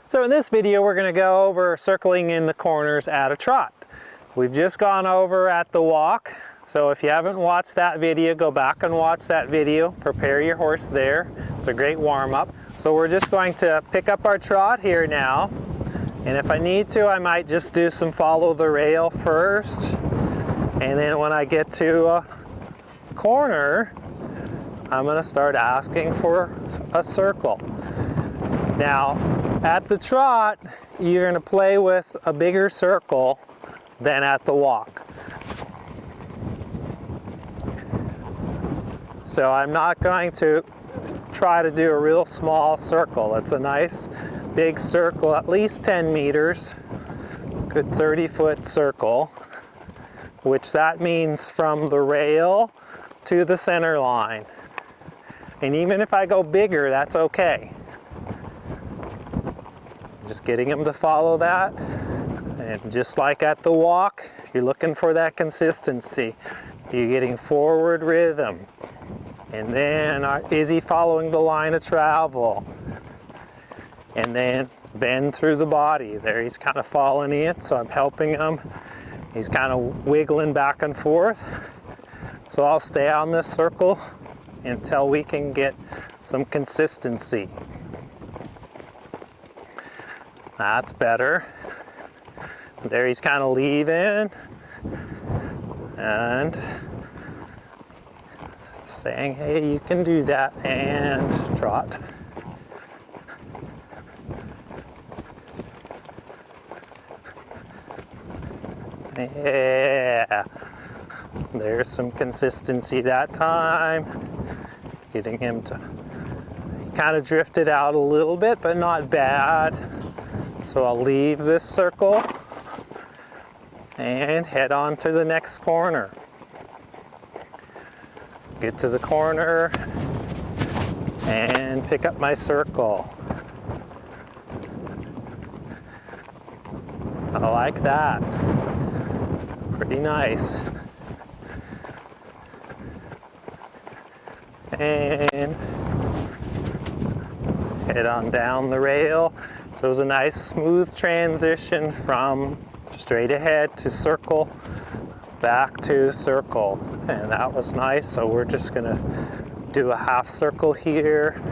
So in this video we're going to go over circling in the corners at a trot. We've just gone over at the walk, so if you haven't watched that video, go back and watch that video. Prepare your horse there. It's a great warm-up. So we're just going to pick up our trot here now, and if I need to I might just do some follow the rail first, and then when I get to a corner I'm going to start asking for a circle. Now at the trot you're going to play with a bigger circle than at the walk. So I'm not going to try to do a real small circle. It's a nice big circle, at least 10 meters, good 30-foot circle, which that means from the rail to the center line. And even if I go bigger, that's okay. Just getting them to follow that. And just like at the walk, you're looking for that consistency. You're getting forward rhythm. And then is he following the line of travel? And then bend through the body. There he's kind of falling in, so I'm helping him. He's kind of wiggling back and forth. So I'll stay on this circle until we can get some consistency. That's better. There he's kind of leaving and saying, hey, you can do that, and trot. Yeah, there's some consistency that time. Getting him to, he kind of drifted out a little bit, but not bad. So I'll leave this circle and head on to the next corner. Get to the corner and pick up my circle. I like that. Pretty nice. And head on down the rail. So it was a nice smooth transition from straight ahead to circle, back to circle, and that was nice. So we're just gonna do a half circle here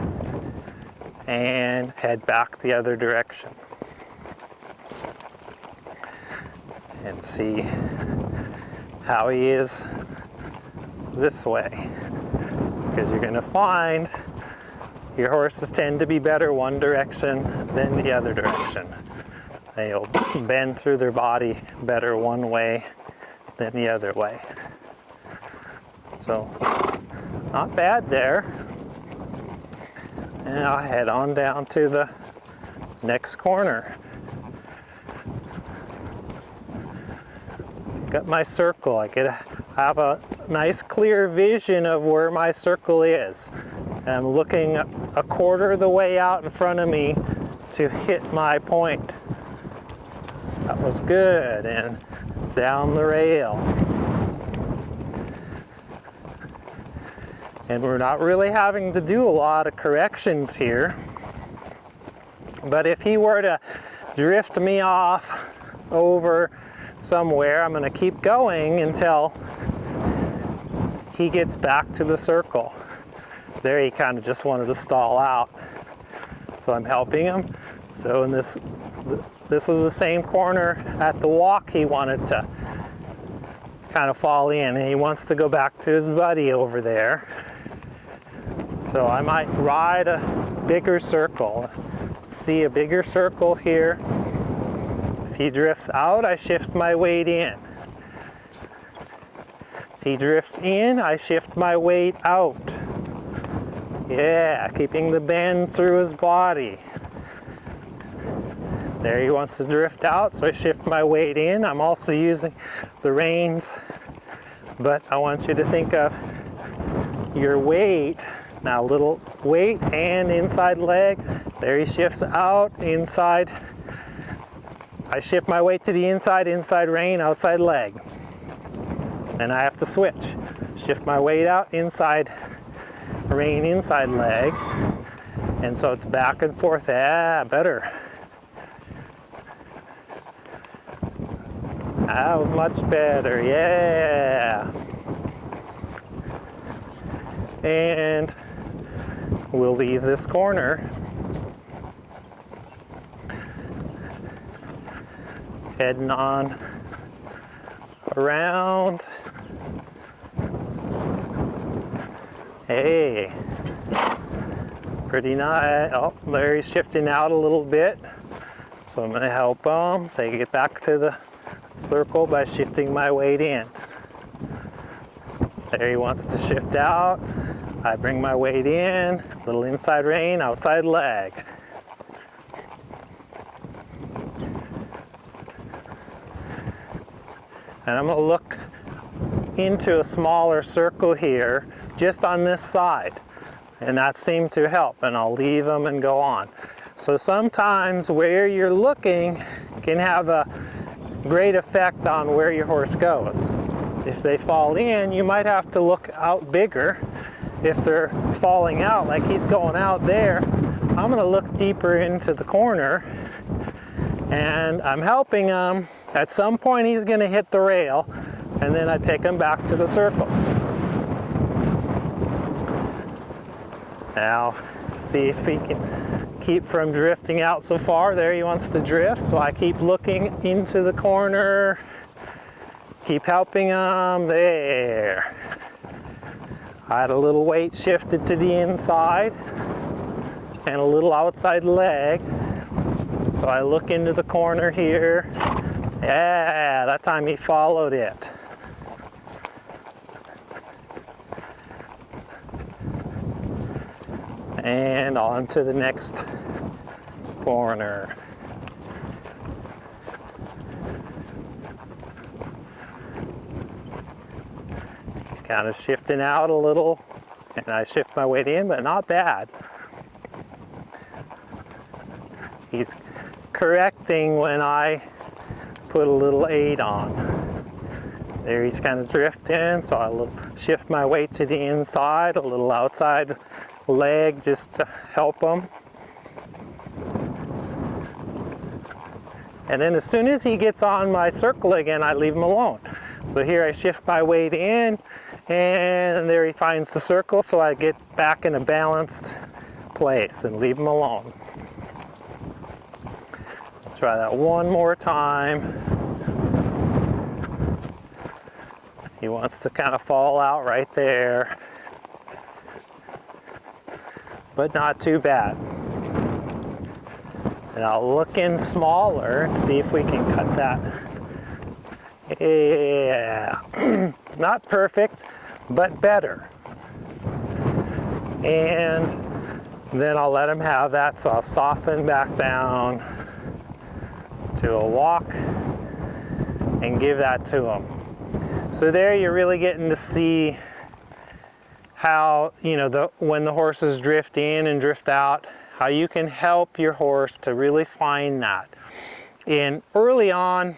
and head back the other direction and see how he is this way, because you're gonna find your horses tend to be better one direction than the other direction. They'll bend through their body better one way than the other way. So, not bad there. And I'll head on down to the next corner. Got my circle. I have a nice clear vision of where my circle is. I'm looking a quarter of the way out in front of me to hit my point. That was good. And down the rail. And we're not really having to do a lot of corrections here. But if he were to drift me off over somewhere, I'm going to keep going until he gets back to the circle. There he kind of just wanted to stall out. So I'm helping him. So in this was the same corner at the walk he wanted to kind of fall in, and he wants to go back to his buddy over there. So I might ride a bigger circle. See a bigger circle here. If he drifts out, I shift my weight in. If he drifts in, I shift my weight out. Yeah, keeping the bend through his body. There he wants to drift out, so I shift my weight in. I'm also using the reins, but I want you to think of your weight. Now little weight and inside leg. There he shifts out, inside. I shift my weight to the inside, inside rein, outside leg. And I have to switch. Shift my weight out, inside rein, inside leg. And so it's back and forth. Yeah, better. That was much better, yeah. And we'll leave this corner. Heading on around. Hey, pretty nice. Oh, Larry's shifting out a little bit. So I'm gonna help him so I get back to the circle by shifting my weight in. There he wants to shift out. I bring my weight in, little inside rein, outside leg. And I'm gonna look into a smaller circle here, just on this side. And that seemed to help, and I'll leave them and go on. So sometimes where you're looking can have a great effect on where your horse goes. If they fall in, you might have to look out bigger. If they're falling out, like he's going out there, I'm gonna look deeper into the corner, and I'm helping him. At some point he's gonna hit the rail, and then I take him back to the circle. Now, see if he can keep from drifting out so far. There he wants to drift, so I keep looking into the corner, keep helping him. There. I had a little weight shifted to the inside and a little outside leg. So I look into the corner here. Yeah, that time he followed it. And on to the next corner. He's kind of shifting out a little, and I shift my weight in, but not bad. He's correcting when I put a little aid on. There he's kind of drifting, so I'll shift my weight to the inside, a little outside leg just to help him. And then as soon as he gets on my circle again, I leave him alone. So here I shift my weight in, and there he finds the circle, so I get back in a balanced place and leave him alone. Try that one more time. He wants to kind of fall out right there, but not too bad. And I'll look in smaller and see if we can cut that. Yeah, not perfect, but better. And then I'll let him have that, so I'll soften back down to a walk and give that to him. So there you're really getting to see how, you know, when the horses drift in and drift out, how you can help your horse to really find that. And early on,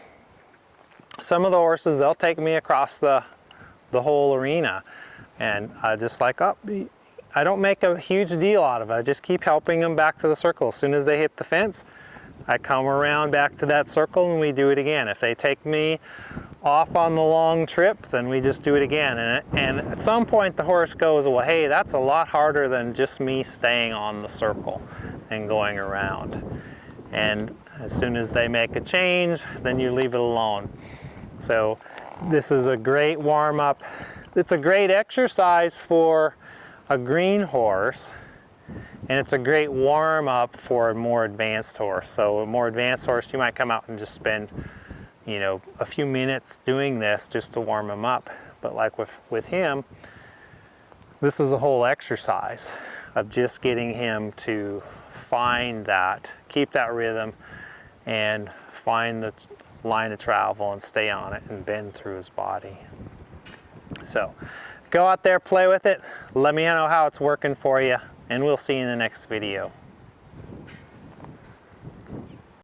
some of the horses, they'll take me across the whole arena, and I just like, oh, I don't make a huge deal out of it. I just keep helping them back to the circle. As soon as they hit the fence, I come around back to that circle and we do it again. If they take me off on the long trip, then we just do it again. And at some point the horse goes, well, hey, that's a lot harder than just me staying on the circle and going around. And as soon as they make a change, then you leave it alone. So this is a great warm-up. It's a great exercise for a green horse, and it's a great warm-up for a more advanced horse. So a more advanced horse, you might come out and just spend, you know, a few minutes doing this just to warm him up. But like with him, this is a whole exercise of just getting him to find that, keep that rhythm, and find the line of travel and stay on it and bend through his body. So go out there, play with it, let me know how it's working for you, and we'll see you in the next video.